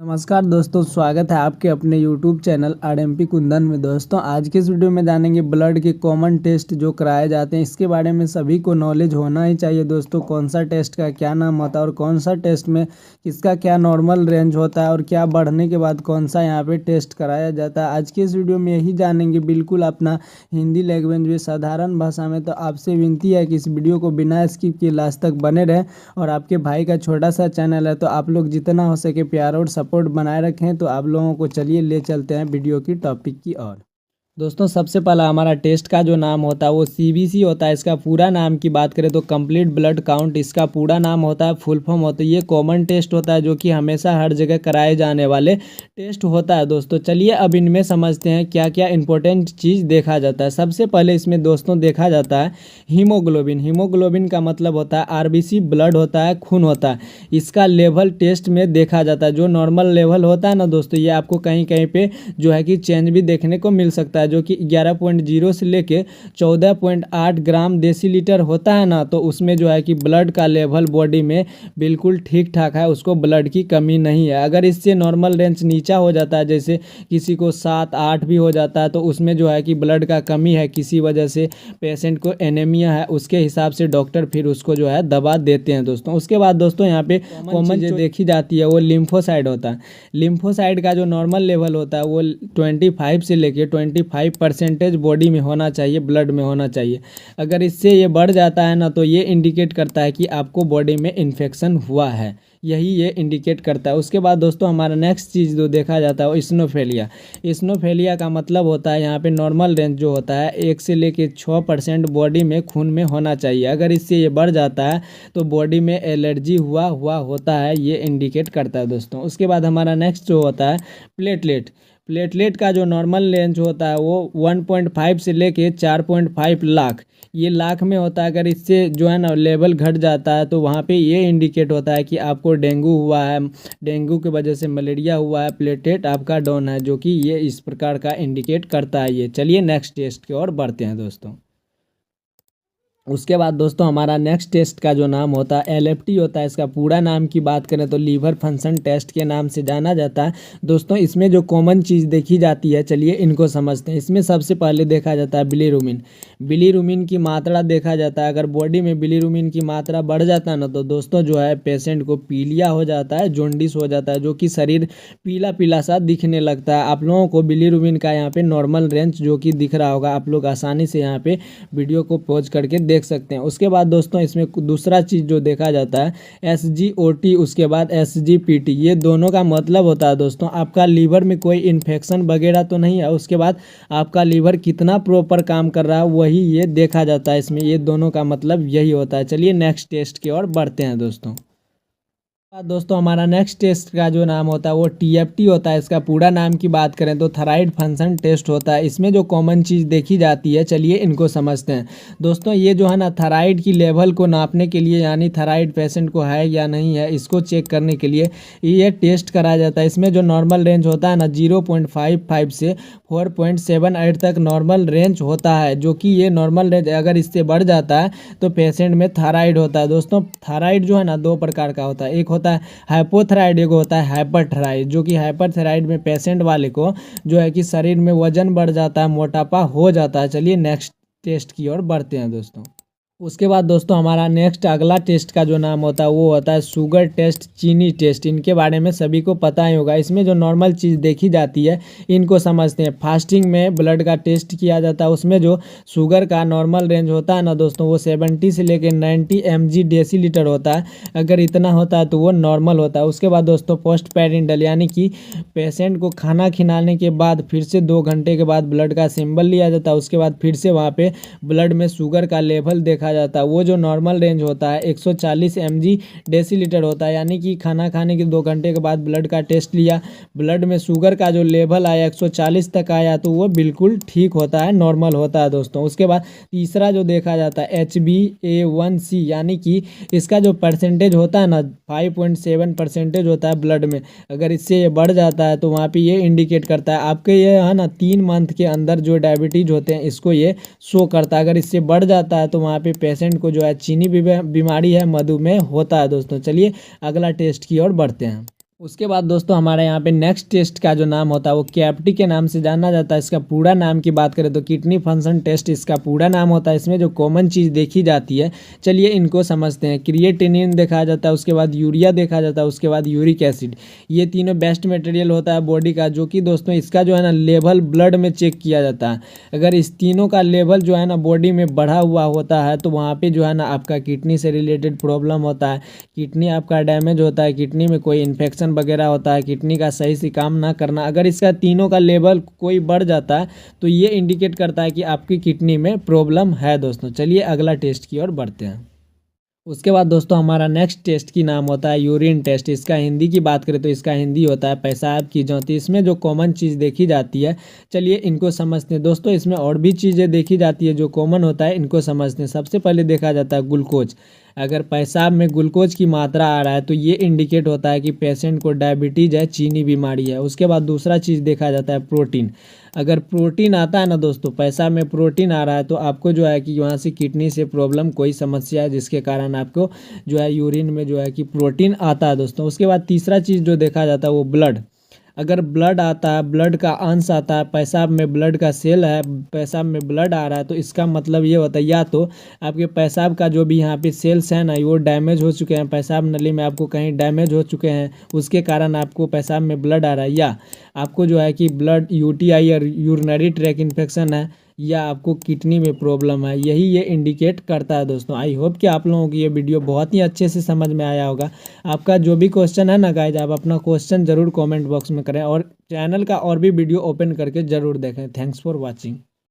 नमस्कार दोस्तों, स्वागत है आपके अपने YouTube चैनल आरएमपी कुंदन में। दोस्तों आज के इस वीडियो में जानेंगे ब्लड के कॉमन टेस्ट जो कराए जाते हैं, इसके बारे में सभी को नॉलेज होना ही चाहिए। दोस्तों कौन सा टेस्ट का क्या नाम होता है और कौन सा टेस्ट में किसका क्या नॉर्मल रेंज होता है और क्या बढ़ने के बाद कौन सा यहाँ पे टेस्ट कराया जाता है, आज के इस वीडियो में यही जानेंगे। बिल्कुल अपना हिंदी लैंग्वेज में साधारण भाषा में। तो आपसे विनती है कि इस वीडियो को बिना स्किप किए लास्ट तक बने रहें। और आपके भाई का छोटा सा चैनल है, तो आप लोग जितना हो सके प्यार और सपोर्ट बनाए रखें। तो आप लोगों को चलिए ले चलते हैं वीडियो की टॉपिक की ओर। दोस्तों सबसे पहला हमारा टेस्ट का जो नाम होता है वो सीबीसी होता है। इसका पूरा नाम की बात करें तो कंप्लीट ब्लड काउंट इसका पूरा नाम होता है, फुल फॉर्म होता है। ये कॉमन टेस्ट होता है जो कि हमेशा हर जगह कराए जाने वाले टेस्ट होता है। दोस्तों चलिए अब इनमें समझते हैं क्या क्या इंपॉर्टेंट चीज़ देखा जाता है। सबसे पहले इसमें दोस्तों देखा जाता है हीमोग्लोबिन। हीमोग्लोबिन का मतलब होता है आरबीसी, ब्लड होता है, खून होता है। इसका लेवल टेस्ट में देखा जाता है। जो नॉर्मल लेवल होता है ना दोस्तों, ये आपको कहीं कहीं पे जो है कि चेंज भी देखने को मिल सकता है, जो कि 11.0 से लेके 14.8 ग्राम डेसीलीटर होता है ना। तो उसमें जो है कि ब्लड का लेवल बॉडी में बिल्कुल ठीक ठाक है, उसको ब्लड की कमी नहीं है। अगर इससे नॉर्मल रेंज नीचा हो जाता है, जैसे किसी को 7-8 भी हो जाता है, तो उसमें जो है कि ब्लड का कमी है, किसी वजह से पेशेंट को एनीमिया है, उसके हिसाब से डॉक्टर फिर उसको जो है दवा देते हैं दोस्तों। उसके बाद दोस्तों यहाँ पे कॉमन जो देखी जाती है वो लिम्फोसाइड होता है। लिम्फोसाइड का जो नॉर्मल लेवल होता है वो 25 से लेके 25% बॉडी में होना चाहिए, ब्लड में होना चाहिए। अगर इससे ये बढ़ जाता है ना, तो ये इंडिकेट करता है कि आपको बॉडी में इन्फेक्शन हुआ है, यही ये इंडिकेट करता है। उसके बाद दोस्तों हमारा नेक्स्ट चीज़ जो देखा जाता है वो स्नोफेलिया। स्नोफेलिया का मतलब होता है यहाँ पे नॉर्मल रेंज जो होता है 1 से लेके 6% बॉडी में खून में होना चाहिए। अगर इससे ये बढ़ जाता है तो बॉडी में एलर्जी हुआ होता है, ये इंडिकेट करता है दोस्तों। उसके बाद हमारा नेक्स्ट जो होता है प्लेटलेट। प्लेटलेट का जो नॉर्मल रेंज होता है वो 1.5 से लेके 4.5 लाख, ये लाख में होता है। अगर इससे जो है ना लेवल घट जाता है तो वहाँ पे ये इंडिकेट होता है कि आपको डेंगू हुआ है, डेंगू की वजह से मलेरिया हुआ है, प्लेटलेट आपका डाउन है, जो कि ये इस प्रकार का इंडिकेट करता है ये। चलिए नेक्स्ट टेस्ट की ओर बढ़ते हैं दोस्तों। उसके बाद दोस्तों हमारा नेक्स्ट टेस्ट का जो नाम होता है एलएफटी होता है। इसका पूरा नाम की बात करें तो लीवर फंक्शन टेस्ट के नाम से जाना जाता है। दोस्तों इसमें जो कॉमन चीज़ देखी जाती है, चलिए इनको समझते हैं। इसमें सबसे पहले देखा जाता है बिलीरुबिन। बिलीरुबिन की मात्रा देखा जाता है। अगर बॉडी में बिलीरुबिन की मात्रा बढ़ जाता है ना, तो दोस्तों जो है पेशेंट को पीलिया हो जाता है, जॉन्डिस हो जाता है, जो कि शरीर पीला पीला सा दिखने लगता है। आप लोगों को बिलीरुबिन का यहाँ पे नॉर्मल रेंज जो कि दिख रहा होगा, आप लोग आसानी से यहाँ पे वीडियो को पॉज करके देख सकते हैं। उसके बाद दोस्तों इसमें दूसरा चीज़ जो देखा जाता है SGOT, उसके बाद SGPT। ये दोनों का मतलब होता है दोस्तों आपका लीवर में कोई इन्फेक्शन वगैरह तो नहीं है, उसके बाद आपका लीवर कितना प्रॉपर काम कर रहा है वही ये देखा जाता है इसमें। ये दोनों का मतलब यही होता है। चलिए नेक्स्ट टेस्ट की ओर बढ़ते हैं दोस्तों। दोस्तों हमारा नेक्स्ट टेस्ट का जो नाम होता है वो TFT होता है। इसका पूरा नाम की बात करें तो थायराइड फंक्शन टेस्ट होता है। इसमें जो कॉमन चीज़ देखी जाती है, चलिए इनको समझते हैं दोस्तों। ये जो है ना थायराइड की लेवल को नापने के लिए, यानी थायराइड पेशेंट को है या नहीं है, इसको चेक करने के लिए ये टेस्ट कराया जाता है। इसमें जो नॉर्मल रेंज होता है ना 0.55 से 4.78 तक नॉर्मल रेंज होता है, जो कि ये नॉर्मल रेंज अगर इससे बढ़ जाता है तो पेशेंट में थायराइड होता है। दोस्तों थायराइड जो है ना 2 प्रकार का होता है, एक होता है हाइपोथायराइड, एक होता है हाइपरथायराइड। जो कि हाइपरथायराइड में पेशेंट वाले को जो है कि शरीर में वजन बढ़ जाता है, मोटापा हो जाता है। चलिए नेक्स्ट टेस्ट की ओर बढ़ते हैं दोस्तों। उसके बाद दोस्तों हमारा नेक्स्ट अगला टेस्ट का जो नाम होता है वो होता है शुगर टेस्ट, चीनी टेस्ट। इनके बारे में सभी को पता ही होगा। इसमें जो नॉर्मल चीज़ देखी जाती है इनको समझते हैं। फास्टिंग में ब्लड का टेस्ट किया जाता है, उसमें जो शुगर का नॉर्मल रेंज होता है ना दोस्तों वो 70 से लेकर 90 mg डेसीलीटर होता है। अगर इतना होता है तो वो नॉर्मल होता है। उसके बाद दोस्तों पोस्ट पेरिंडल, यानी कि पेशेंट को खाना खिलाने के बाद फिर से 2 घंटे के बाद ब्लड का सिंबल लिया जाता है। उसके बाद फिर से वहाँ पे ब्लड में शुगर का लेवल देखा जाता है। वो जो नॉर्मल रेंज होता है 140 mg डेसीलीटर होता है। यानी कि खाना खाने के 2 घंटे के बाद ब्लड का टेस्ट लिया, ब्लड में शुगर का जो लेवल आया 140 तक आया, तो वो बिल्कुल ठीक होता है, नॉर्मल होता है दोस्तों। उसके बाद तीसरा जो देखा जाता है HbA1c, यानी कि इसका जो परसेंटेज होता है ना 5.7% होता है ब्लड में। अगर इससे ये बढ़ जाता है तो वहाँ पे ये इंडिकेट करता है आपके ये है ना 3 मंथ के अंदर जो डायबिटीज़ होते हैं इसको ये शो करता है। अगर इससे बढ़ जाता है तो वहाँ पे पेशेंट को जो है चीनी बीमारी है, मधुमेह होता है दोस्तों। चलिए अगला टेस्ट की ओर बढ़ते हैं। उसके बाद दोस्तों हमारे यहाँ पे नेक्स्ट टेस्ट का जो नाम होता है वो कैप्टी के नाम से जाना जाता है। इसका पूरा नाम की बात करें तो किडनी फंक्शन टेस्ट इसका पूरा नाम होता है। इसमें जो कॉमन चीज़ देखी जाती है, चलिए इनको समझते हैं। क्रिएटिनिन देखा जाता है, उसके बाद यूरिया देखा जाता है, उसके बाद यूरिक एसिड। ये तीनों बेस्ट मटेरियल होता है बॉडी का, जो कि दोस्तों इसका जो है ना लेवल ब्लड में चेक किया जाता है। अगर इस तीनों का लेवल जो है ना बॉडी में बढ़ा हुआ होता है तो वहाँ पे जो है ना आपका किडनी से रिलेटेड प्रॉब्लम होता है, किडनी आपका डैमेज होता है, किडनी में कोई इन्फेक्शन वगैरह होता है, किडनी का सही से काम ना करना। अगर इसका तीनों का लेवल कोई बढ़ जाता है तो ये इंडिकेट करता है कि आपकी किडनी में प्रॉब्लम है दोस्तों। चलिए अगला टेस्ट की ओर बढ़ते हैं। उसके बाद दोस्तों हमारा नेक्स्ट टेस्ट की नाम होता है यूरिन टेस्ट। इसका हिंदी की बात करें तो इसका हिंदी होता है पेशाब की जांच। इसमें जो कॉमन चीज़ देखी जाती है, चलिए इनको समझते हैं दोस्तों। इसमें और भी चीज़ें देखी जाती है जो कॉमन होता है, इनको समझते हैं। सबसे पहले देखा जाता है ग्लूकोज। अगर पेशाब में ग्लूकोज की मात्रा आ रहा है तो ये इंडिकेट होता है कि पेशेंट को डायबिटीज़ है, चीनी बीमारी है। उसके बाद दूसरा चीज़ देखा जाता है प्रोटीन। अगर प्रोटीन आता है ना दोस्तों, पेशाब में प्रोटीन आ रहा है तो आपको जो है कि वहाँ से किडनी से प्रॉब्लम कोई समस्या है, जिसके कारण आपको जो है यूरिन में जो है कि प्रोटीन आता है दोस्तों। उसके बाद तीसरा चीज़ जो देखा जाता है वो ब्लड। अगर ब्लड आता है, ब्लड का अंश आता है, पेशाब में ब्लड का सेल है, पेशाब में ब्लड आ रहा है, तो इसका मतलब ये होता है या तो आपके पेशाब का जो भी यहाँ पे सेल्स है ना वो डैमेज हो चुके हैं, पेशाब नली में आपको कहीं डैमेज हो चुके हैं, उसके कारण आपको पेशाब में ब्लड आ रहा है, या आपको जो है कि ब्लड यूटीआई या यूरिनरी ट्रैक इन्फेक्शन है, या आपको किडनी में प्रॉब्लम है। यही ये इंडिकेट करता है दोस्तों। आई होप कि आप लोगों की ये वीडियो बहुत ही अच्छे से समझ में आया होगा। आपका जो भी क्वेश्चन है ना गाइज, आप अपना क्वेश्चन ज़रूर कमेंट बॉक्स में करें और चैनल का और भी वीडियो ओपन करके ज़रूर देखें। Thanks for watching.